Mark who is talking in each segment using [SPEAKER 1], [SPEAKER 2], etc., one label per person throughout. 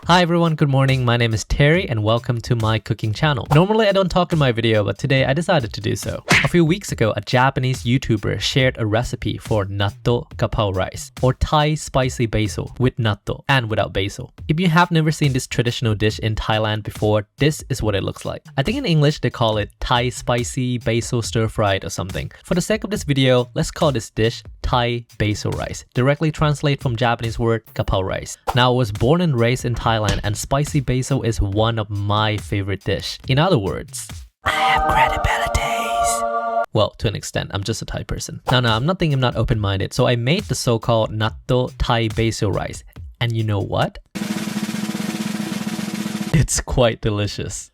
[SPEAKER 1] Hi everyone, good morning. My name is Terry and welcome to my cooking channel. Normally I don't talk in my video, but today I decided to do so. A few weeks ago, a Japanese YouTuber shared a recipe for Natto Ga Pao rice, or Thai spicy basil with natto and without basil. If you have never seen this traditional dish in Thailand before, this is what it looks like. I think in English they call it Thai spicy basil stir-fried or something. For the sake of this video, let's call this dish Thai basil rice, directly translate from Japanese word Ga Pao rice. Now I was born and raised in Thailand and spicy basil is one of my favorite dish. In other words, I have credibilities. Well, to an extent, I'm just a Thai person. No, I'm not open-minded. So I made the so-called Natto Thai basil rice. And you know what? It's quite delicious.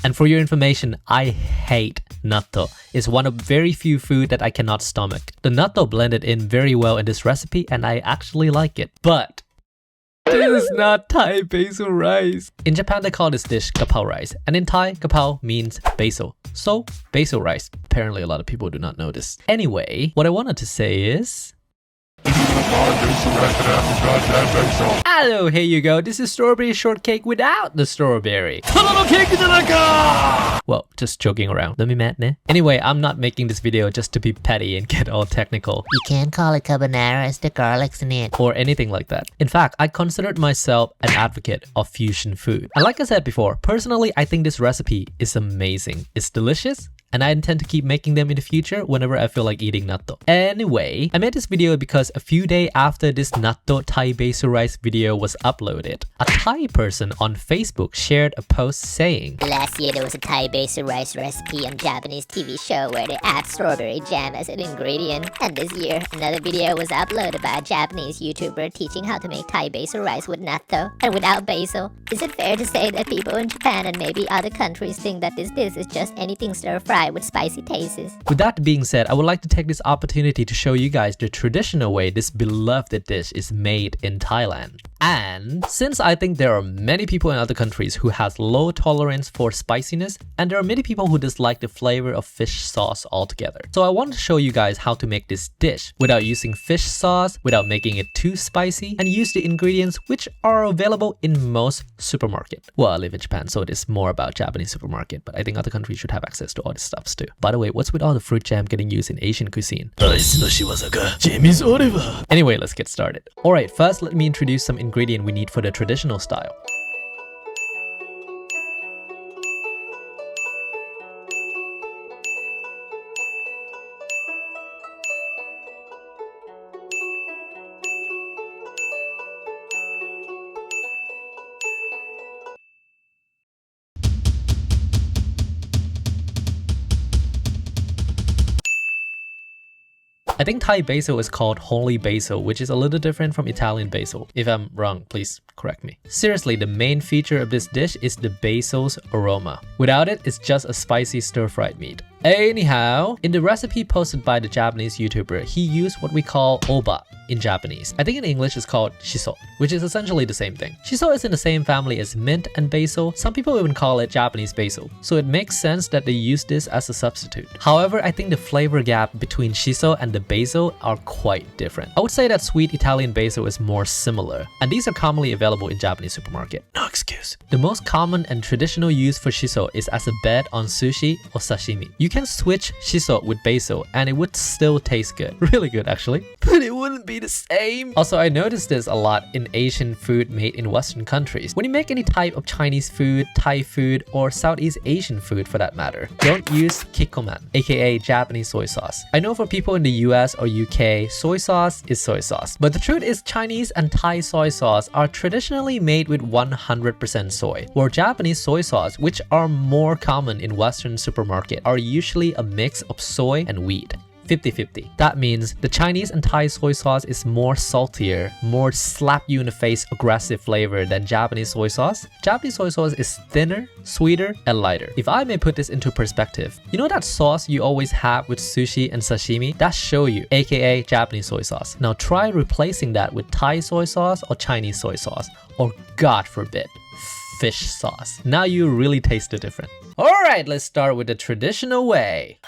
[SPEAKER 1] And for your information, I hate natto. It's one of very few food that I cannot stomach. The natto blended in very well in this recipe and I actually like it. But this is not Thai basil rice. In Japan, they call this dish Ga Pao rice. And in Thai, Ga Pao means basil. So, basil rice. Apparently, a lot of people do not know this. Anyway, what I wanted to say is... Hello, here you go. This is strawberry shortcake without the strawberry. Well, just joking around. Anyway, I'm not making this video just to be petty and get all technical.
[SPEAKER 2] You can't call it carbonara as the garlic's in it.
[SPEAKER 1] Or anything like that. In fact, I considered myself an advocate of fusion food. And like I said before, personally, I think this recipe is amazing. It's delicious. And I intend to keep making them in the future whenever I feel like eating natto. Anyway, I made this video because a few days after this natto Thai basil rice video was uploaded, a Thai person on Facebook shared a post saying,
[SPEAKER 2] Last year there was a Thai basil rice recipe on Japanese TV show where they add strawberry jam as an ingredient. And this year, another video was uploaded by a Japanese YouTuber teaching how to make Thai basil rice with natto and without basil. Is it fair to say that people in Japan and maybe other countries think that this dish is just anything stir-fried with spicy tastes?
[SPEAKER 1] With that being said, I would like to take this opportunity to show you guys the traditional way this beloved dish is made in Thailand. And since I think there are many people in other countries who has low tolerance for spiciness, and there are many people who dislike the flavor of fish sauce altogether. So I want to show you guys how to make this dish without using fish sauce, without making it too spicy, and use the ingredients which are available in most supermarket. Well, I live in Japan, so it is more about Japanese supermarket, but I think other countries should have access to all this stuff too. By the way, what's with all the fruit jam getting used in Asian cuisine? Anyway, let's get started. Alright, first let me introduce some ingredient we need for the traditional style. I think Thai basil is called holy basil, which is a little different from Italian basil. If I'm wrong, please correct me. Seriously, the main feature of this dish is the basil's aroma. Without it, it's just a spicy stir-fried meat. Anyhow, in the recipe posted by the Japanese YouTuber, he used what we call oba in Japanese. I think in English it's called shiso, which is essentially the same thing. Shiso is in the same family as mint and basil. Some people even call it Japanese basil. So it makes sense that they use this as a substitute. However, I think the flavor gap between shiso and the basil are quite different. I would say that sweet Italian basil is more similar, and these are commonly available in Japanese supermarket. No excuse. The most common and traditional use for shiso is as a bed on sushi or sashimi. You can switch shiso with basil and it would still taste good. Really good actually. But it wouldn't be the same. Also, I noticed this a lot in Asian food made in Western countries. When you make any type of Chinese food, Thai food, or Southeast Asian food for that matter, don't use kikkoman, aka Japanese soy sauce. I know for people in the US or UK, soy sauce is soy sauce. But the truth is Chinese and Thai soy sauce are traditionally made with 100% soy, while Japanese soy sauce, which are more common in Western supermarket, are usually a mix of soy and wheat. 50-50. That means the Chinese and Thai soy sauce is more saltier, more slap you in the face aggressive flavor than Japanese soy sauce. Japanese soy sauce is thinner, sweeter, and lighter. If I may put this into perspective, you know that sauce you always have with sushi and sashimi? That's shoyu, aka Japanese soy sauce. Now try replacing that with Thai soy sauce or Chinese soy sauce, or God forbid, fish sauce. Now you really taste the difference. Alright, let's start with the traditional way.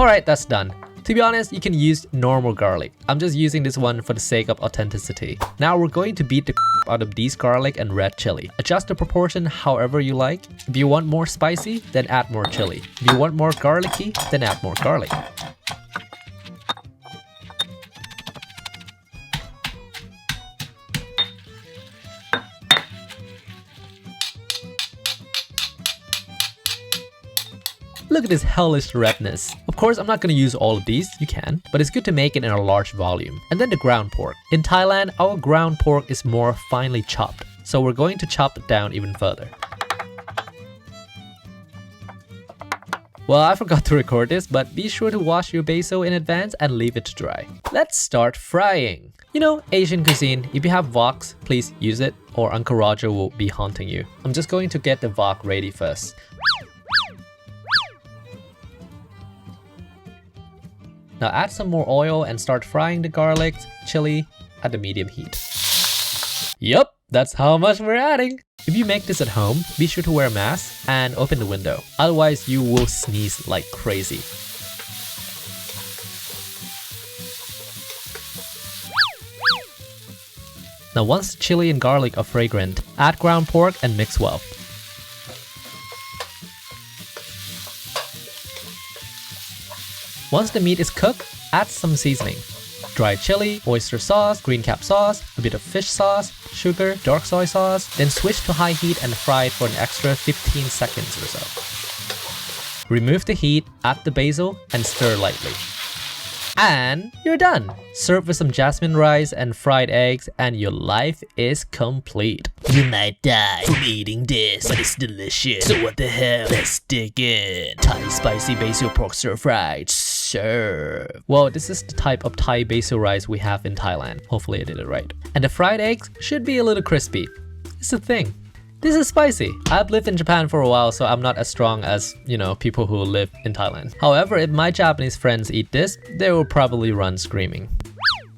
[SPEAKER 1] Alright, that's done. To be honest, you can use normal garlic. I'm just using this one for the sake of authenticity. Now we're going to beat the out of these garlic and red chili. Adjust the proportion however you like. If you want more spicy, then add more chili. If you want more garlicky, then add more garlic. Look at this hellish redness. Of course, I'm not going to use all of these, you can, but it's good to make it in a large volume. And then the ground pork. In Thailand, our ground pork is more finely chopped, so we're going to chop it down even further. Well, I forgot to record this, but be sure to wash your basil in advance and leave it to dry. Let's start frying. You know, Asian cuisine, if you have woks, please use it, or Uncle Roger will be haunting you. I'm just going to get the wok ready first. Now add some more oil and start frying the garlic, chili at the medium heat. Yup, that's how much we're adding. If you make this at home, be sure to wear a mask and open the window. Otherwise, you will sneeze like crazy. Now once the chili and garlic are fragrant, add ground pork and mix well. Once the meat is cooked, add some seasoning. Dried chili, oyster sauce, green cap sauce, a bit of fish sauce, sugar, dark soy sauce, then switch to high heat and fry it for an extra 15 seconds or so. Remove the heat, add the basil, and stir lightly. And you're done! Serve with some jasmine rice and fried eggs and your life is complete.
[SPEAKER 3] You might die from eating this, but it's delicious. So what the hell? Let's dig in. Thai spicy basil pork stir fried. Serve.
[SPEAKER 1] Well, this is the type of Thai basil rice we have in Thailand. Hopefully I did it right. And the fried eggs should be a little crispy. It's a thing. This is spicy. I've lived in Japan for a while, so I'm not as strong as, people who live in Thailand. However, if my Japanese friends eat this, they will probably run screaming.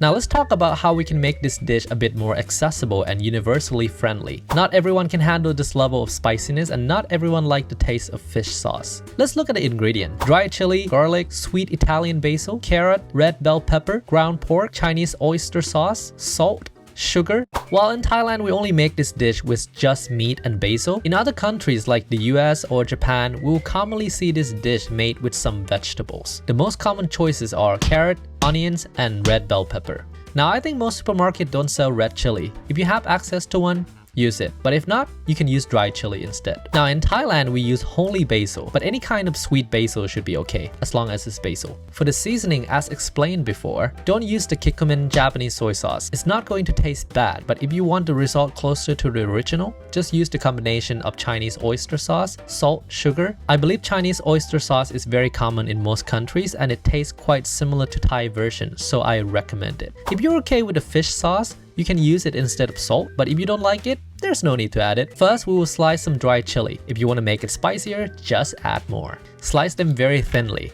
[SPEAKER 1] Now let's talk about how we can make this dish a bit more accessible and universally friendly. Not everyone can handle this level of spiciness and not everyone likes the taste of fish sauce. Let's look at the ingredient. Dried chili, garlic, sweet Italian basil, carrot, red bell pepper, ground pork, Chinese oyster sauce, salt, sugar. While in Thailand we only make this dish with just meat and basil, in other countries like the US or Japan, we will commonly see this dish made with some vegetables. The most common choices are carrot, onions, and red bell pepper. Now I think most supermarkets don't sell red chili. If you have access to one, use it. But if not, you can use dried chili instead. Now in Thailand, we use only basil, but any kind of sweet basil should be okay, as long as it's basil. For the seasoning, as explained before, don't use the Kikkoman Japanese soy sauce. It's not going to taste bad, but if you want the result closer to the original, just use the combination of Chinese oyster sauce, salt, sugar. I believe Chinese oyster sauce is very common in most countries and it tastes quite similar to Thai version, so I recommend it. If you're okay with the fish sauce, you can use it instead of salt, but if you don't like it, there's no need to add it. First, we will slice some dried chili. If you want to make it spicier, just add more. Slice them very thinly.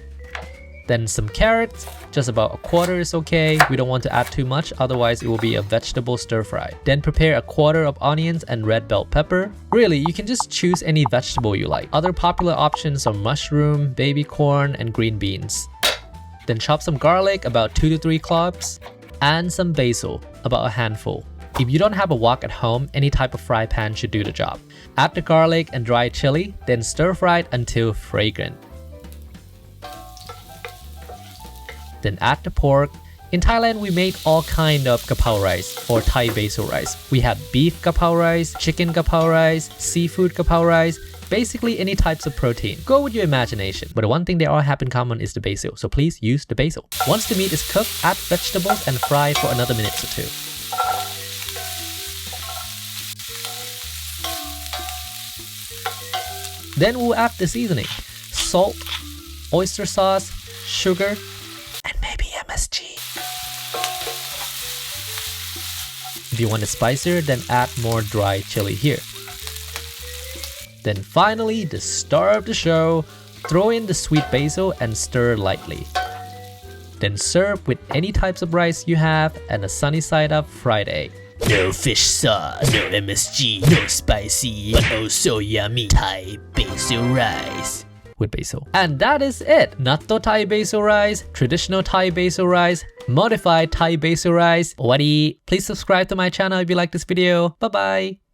[SPEAKER 1] Then some carrots, just about a quarter is okay. We don't want to add too much, otherwise it will be a vegetable stir fry. Then prepare a quarter of onions and red bell pepper. Really, you can just choose any vegetable you like. Other popular options are mushroom, baby corn, and green beans. Then chop some garlic, about 2 to 3 cloves, and some basil, about a handful. If you don't have a wok at home, any type of fry pan should do the job. Add the garlic and dried chili, then stir fry it until fragrant. Then add the pork. In Thailand, we make all kind of Ga-Pao rice or Thai basil rice. We have beef Ga-Pao rice, chicken Ga-Pao rice, seafood Ga-Pao rice, basically any types of protein. Go with your imagination. But the one thing they all have in common is the basil, so please use the basil. Once the meat is cooked, add vegetables and fry for another minute or two. Then we'll add the seasoning. Salt, oyster sauce, sugar, and maybe MSG. If you want it spicier, then add more dried chili here. Then finally, the star of the show, throw in the sweet basil and stir lightly. Then serve with any types of rice you have and a sunny side up fried egg.
[SPEAKER 3] No fish sauce, no MSG, no spicy, but also yummy Thai basil rice.
[SPEAKER 1] with basil. And that is it. Natto Thai basil rice, traditional Thai basil rice, modified Thai basil rice. Please subscribe to my channel if you like this video. Bye bye.